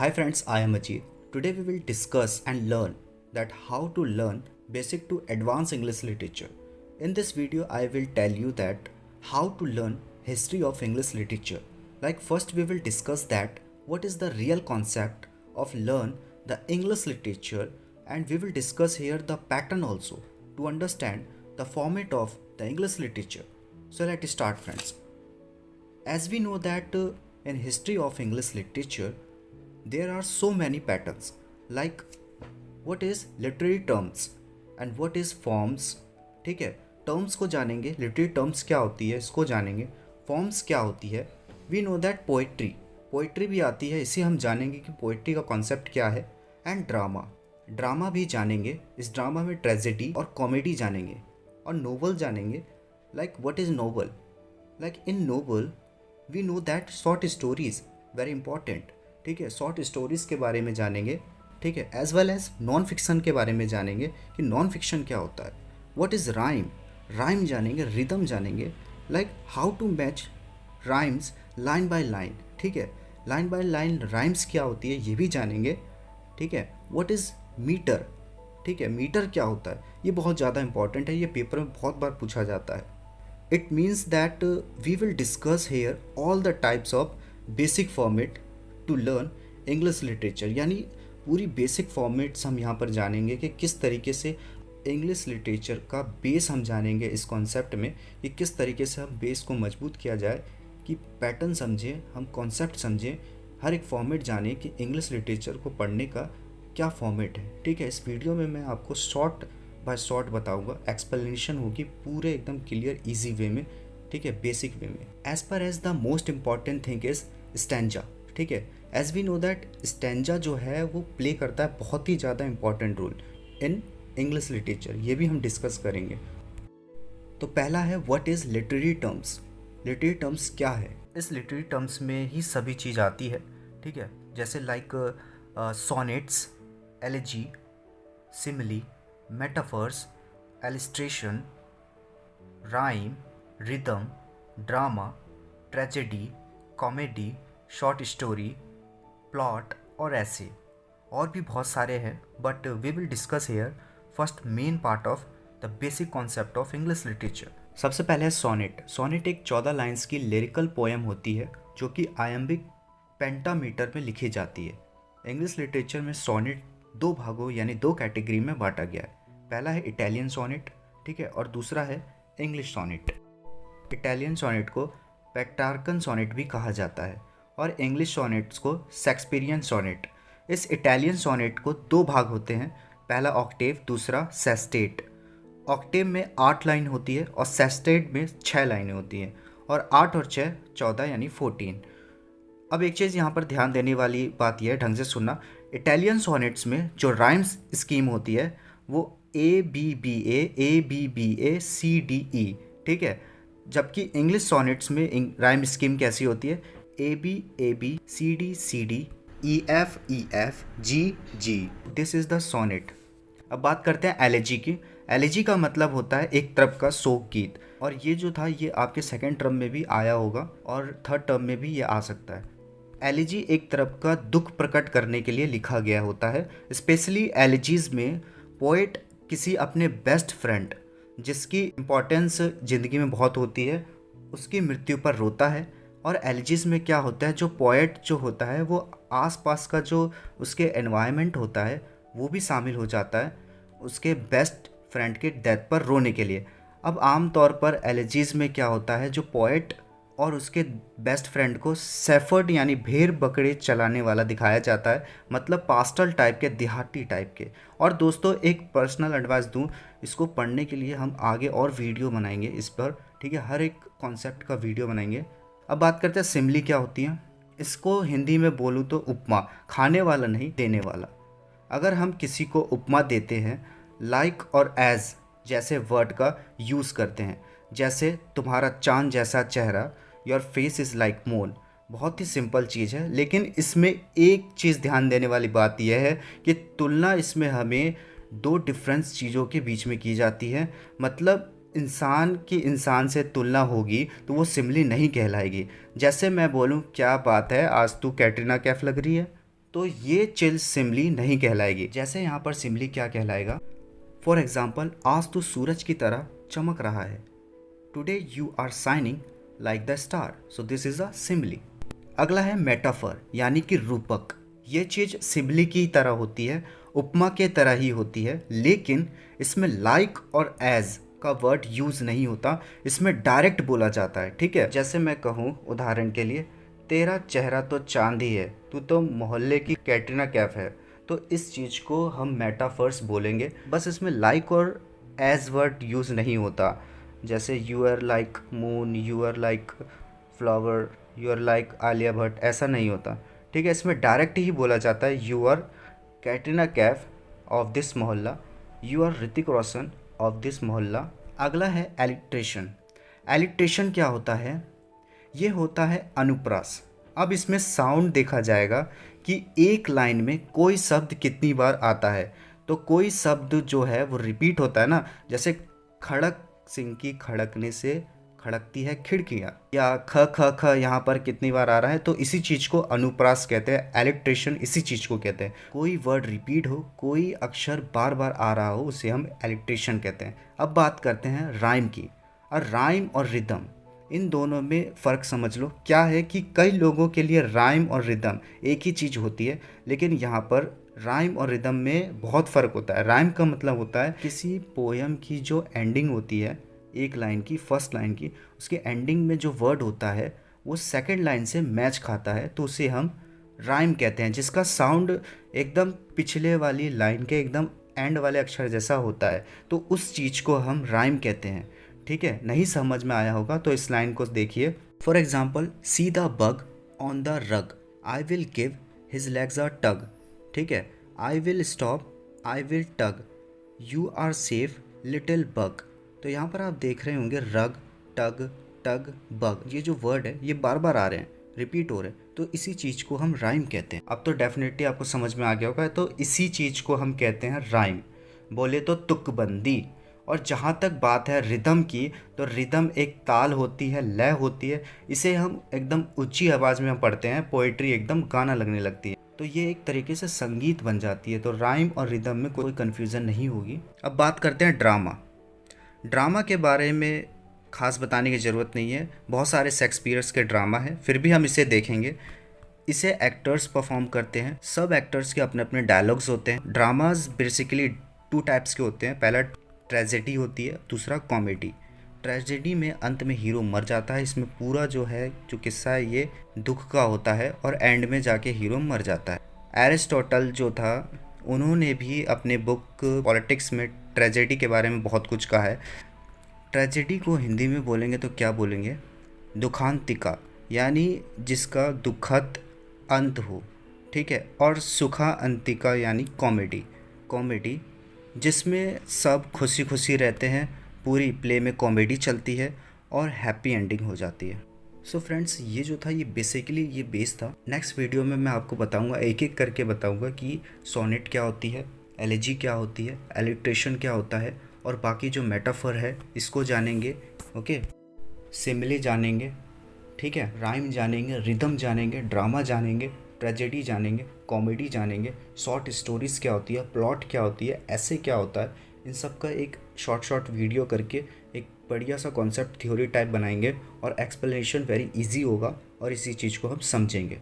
Hi friends, I am Ajit. Today we will discuss and learn that how to learn basic to advanced English literature. In this video I will tell you that how to learn history of English literature. Like first we will discuss that what is the real concept of learn the English literature, and we will discuss here the pattern also to understand the format of the English literature. So let's start friends. As we know that in history of English literature there are so many patterns, like what is literary terms and what is forms. ठीक है, terms को जानेंगे, literary terms क्या होती है इसको जानेंगे, forms क्या होती है. वी नो दैट पोइट्री भी आती है, इसे हम जानेंगे कि पोइट्री का कॉन्सेप्ट क्या है. एंड ड्रामा भी जानेंगे, इस ड्रामा में ट्रेजेडी और कॉमेडी जानेंगे. और नोवेल जानेंगे, like what is novel. Like in novel we know that short stories very important. ठीक है, शॉर्ट स्टोरीज़ के बारे में जानेंगे. ठीक है, as well as non fiction के बारे में जानेंगे कि नॉन फिक्शन क्या होता है. व्हाट इज़ राइम जानेंगे, रिदम जानेंगे, like how to match rhymes line by line. ठीक है, लाइन बाय लाइन राइम्स क्या होती है ये भी जानेंगे. ठीक है, व्हाट इज़ मीटर. ठीक है, मीटर क्या होता है ये बहुत ज़्यादा इंपॉर्टेंट है, ये पेपर में बहुत बार पूछा जाता है. It means that we will discuss here all the types of basic format to learn English literature. यानी पूरी बेसिक फॉर्मेट्स हम यहाँ पर जानेंगे कि किस तरीके से इंग्लिश लिटरेचर का बेस हम जानेंगे इस कॉन्सेप्ट में, कि किस तरीके से हम बेस को मजबूत किया जाए, कि पैटर्न समझें, हम कॉन्सेप्ट समझें, हर एक फॉर्मेट जानें कि इंग्लिश लिटरेचर को पढ़ने का क्या फॉर्मेट है. ठीक है, इस वीडियो में मैं आपको शॉर्ट बाय शॉर्ट बताऊँगा, एक्सप्लेनेशन होगी पूरे एकदम क्लियर ईजी वे में. ठीक है, बेसिक वे में. एज पर as the most important thing is stanza. ठीक है, as we know that stanza जो है वो प्ले करता है बहुत ही ज़्यादा important role in English literature, ये भी हम डिस्कस करेंगे. तो पहला है what is literary terms. Literary terms क्या है, इस लिटरेरी टर्म्स में ही सभी चीज़ आती है. ठीक है, जैसे like sonnets, elegy, simile, metaphors, alliteration, rhyme, rhythm, drama, tragedy, comedy, short story, plot और ऐसे और भी बहुत सारे हैं. But we will discuss here first main part of the basic concept of English literature. सबसे पहले है सोनेट. सोनेट एक 14 लाइन्स की लिरिकल पोएम होती है जो कि आयम्बिक पेंटामीटर में लिखी जाती है. इंग्लिश लिटरेचर में सोनेट दो भागों यानी दो कैटेगरी में बांटा गया है. पहला है इटालियन सोनेट, ठीक है, और दूसरा है इंग्लिश सोनेट. इटालियन सोनेट को पेट्रार्कन सोनेट भी कहा जाता है और इंग्लिश सोनेट्स को शेक्सपियरियन सोनेट. इस इटालियन सोनेट को दो भाग होते हैं, पहला ऑक्टेव, दूसरा सेस्टेट. ऑक्टेव में 8 लाइन होती है और सेस्टेट में 6 लाइनें होती हैं, और 8 और 6 14 यानी 14. अब एक चीज़ यहाँ पर ध्यान देने वाली बात यह है, ढंग से सुनना. इटालियन सोनेट्स में जो राइम्स स्कीम होती है वो ए सी डी ई. ठीक है, जबकि इंग्लिश सोनेट्स में राइम स्कीम कैसी होती है, A B C D E F G. This is the sonnet. अब बात करते हैं एलेजी की. एलेजी का मतलब होता है एक तरफ का शोक गीत, और ये जो था ये आपके सेकेंड टर्म में भी आया होगा और थर्ड टर्म में भी ये आ सकता है. एलेजी एक तरफ का दुख प्रकट करने के लिए लिखा गया होता है. स्पेशली एलेजीज में पोएट किसी अपने बेस्ट फ्रेंड जिसकी इम्पोर्टेंस ज़िंदगी में बहुत होती है उसकी मृत्यु पर रोता है. और एलिजीज में क्या होता है, जो पोएट जो होता है वो आसपास का जो उसके एनवायरनमेंट होता है वो भी शामिल हो जाता है उसके बेस्ट फ्रेंड के डेथ पर रोने के लिए. अब आम तौर पर एलिजीज में क्या होता है, जो पोएट और उसके बेस्ट फ्रेंड को सेफर्ड यानी भेड़ बकरे चलाने वाला दिखाया जाता है, मतलब पास्टल टाइप के, देहाती टाइप के. और दोस्तों एक पर्सनल एडवाइस दूं, इसको पढ़ने के लिए हम आगे और वीडियो बनाएंगे इस पर. ठीक है, हर एक कॉन्सेप्ट का वीडियो बनाएंगे. अब बात करते हैं सिमिली क्या होती हैं. इसको हिंदी में बोलूँ तो उपमा, खाने वाला नहीं देने वाला. अगर हम किसी को उपमा देते हैं, लाइक और एज जैसे वर्ड का यूज़ करते हैं, जैसे तुम्हारा चांद जैसा चेहरा, your face is like moon. बहुत ही सिंपल चीज़ है, लेकिन इसमें एक चीज़ ध्यान देने वाली बात यह है कि तुलना इसमें हमें दो डिफरेंस चीज़ों के बीच में की जाती है. मतलब इंसान की इंसान से तुलना होगी तो वो सिमिली नहीं कहलाएगी. जैसे मैं बोलूँ क्या बात है आज तू कैटरीना कैफ लग रही है, तो ये चीज सिमली नहीं कहलाएगी। जैसे यहाँ पर सिमली क्या कहलाएगा, फॉर एग्जाम्पल, आज तो सूरज की तरह चमक रहा है। Today you are shining like the star, so this is a simile. अगला है मेटाफर यानी कि रूपक। ये चीज़ सिमली की तरह होती है, उपमा के तरह ही होती है, लेकिन इसमें लाइक और एज का वर्ड यूज़ नहीं होता, इसमें डायरेक्ट बोला जाता है। ठीक है, जैसे मैं कहूँ उदाहरण के लिए, तेरा चेहरा तो चांद ही है, तू तो मोहल्ले की कैटरीना कैफ है, तो इस चीज़ को हम मेटाफर्स बोलेंगे। बस इसमें लाइक और एज वर्ड यूज़ नहीं होता। जैसे you are like moon, you are like flower, you are like Alia Bhatt, ऐसा नहीं होता। ठीक है, इसमें डायरेक्ट ही बोला जाता है, you are Katrina Kaif of this mohalla, you are Hrithik Roshan of this mohalla. अगला है एलिट्रेशन। एलिट्रेशन क्या होता है, ये होता है अनुप्रास। अब इसमें साउंड देखा जाएगा कि एक लाइन में कोई शब्द कितनी बार आता है, तो कोई शब्द जो है वो रिपीट होता है ना, जैसे खड़क सिंह की खड़कने से खड़कती है खिड़कियाँ, या ख ख ख यहाँ पर कितनी बार आ रहा है, तो इसी चीज़ को अनुप्रास कहते हैं। एलिट्रेशन इसी चीज़ को कहते हैं, कोई वर्ड रिपीट हो, कोई अक्षर बार बार आ रहा हो, उसे हम एलिट्रेशन कहते हैं। अब बात करते हैं राइम की। और राइम और रिदम, इन दोनों में फ़र्क समझ लो। क्या है कि कई लोगों के लिए राइम और रिदम एक ही चीज़ होती है, लेकिन यहाँ पर राइम और रिदम में बहुत फ़र्क होता है। राइम का मतलब होता है किसी पोएम की जो एंडिंग होती है, एक लाइन की, फर्स्ट लाइन की, उसके एंडिंग में जो वर्ड होता है वो सेकंड लाइन से मैच खाता है, तो उसे हम राइम कहते हैं, जिसका साउंड एकदम पिछले वाली लाइन के एकदम एंड वाले अक्षर जैसा होता है, तो उस चीज़ को हम राइम कहते हैं। ठीक है, नहीं समझ में आया होगा तो इस लाइन को देखिए। For example, see the bug on the rug, I will give his legs a tug. ठीक है, I will stop, I will tug, you are safe little bug. तो यहाँ पर आप देख रहे होंगे रग, टग, टग, बग, ये जो वर्ड है ये बार बार आ रहे हैं, रिपीट हो रहे हैं, तो इसी चीज़ को हम राइम कहते हैं। अब तो डेफिनेटली आपको समझ में आ गया होगा, तो इसी चीज़ को हम कहते हैं राइम, बोले तो तुकबंदी। और जहाँ तक बात है रिदम की, तो रिदम एक ताल होती है, लय होती है, इसे हम एकदम ऊंची आवाज़ में हम पढ़ते हैं, पोइट्री एकदम गाना लगने लगती है, तो ये एक तरीके से संगीत बन जाती है। तो राइम और रिदम में कोई कन्फ्यूज़न नहीं होगी। अब बात करते हैं ड्रामा। ड्रामा के बारे में ख़ास बताने की ज़रूरत नहीं है, बहुत सारे शेक्सपियर्स के ड्रामा हैं, फिर भी हम इसे देखेंगे। इसे एक्टर्स परफॉर्म करते हैं, सब एक्टर्स के अपने अपने डायलॉग्स होते हैं। ड्रामाज बेसिकली 2 टाइप्स के होते हैं, पहला ट्रेजेडी होती है, दूसरा कॉमेडी। ट्रेजेडी में अंत में हीरो मर जाता है, इसमें पूरा जो है जो किस्सा है ये दुख का होता है, और एंड में जाके हीरो मर जाता है। एरिस्टोटल जो था, उन्होंने भी अपने बुक पॉलिटिक्स में ट्रेजेडी के बारे में बहुत कुछ कहा है। ट्रेजेडी को हिंदी में बोलेंगे तो क्या बोलेंगे, दुखांतिका, यानी जिसका दुखद अंत हो। ठीक है, और सुखा अंतिका यानी कॉमेडी। कॉमेडी जिसमें सब खुशी खुशी रहते हैं, पूरी प्ले में कॉमेडी चलती है और हैप्पी एंडिंग हो जाती है। सो फ्रेंड्स, ये जो था ये बेसिकली ये बेस था। नेक्स्ट वीडियो में मैं आपको बताऊंगा, एक एक करके बताऊंगा कि सोनेट क्या होती है, एलेजी क्या होती है, एलिट्रेशन क्या होता है, और बाकी जो मेटाफर है इसको जानेंगे। ओके, सिमिली जानेंगे, ठीक है, राइम जानेंगे, रिदम जानेंगे, ड्रामा जानेंगे, ट्रेजेडी जानेंगे, कॉमेडी जानेंगे, शॉर्ट स्टोरीज़ क्या होती है, प्लॉट क्या होती है, ऐसे क्या होता है, इन सब का एक शॉर्ट वीडियो करके एक बढ़िया सा कॉन्सेप्ट थ्योरी टाइप बनाएंगे, और एक्सप्लेनेशन वेरी इजी होगा और इसी चीज़ को हम समझेंगे।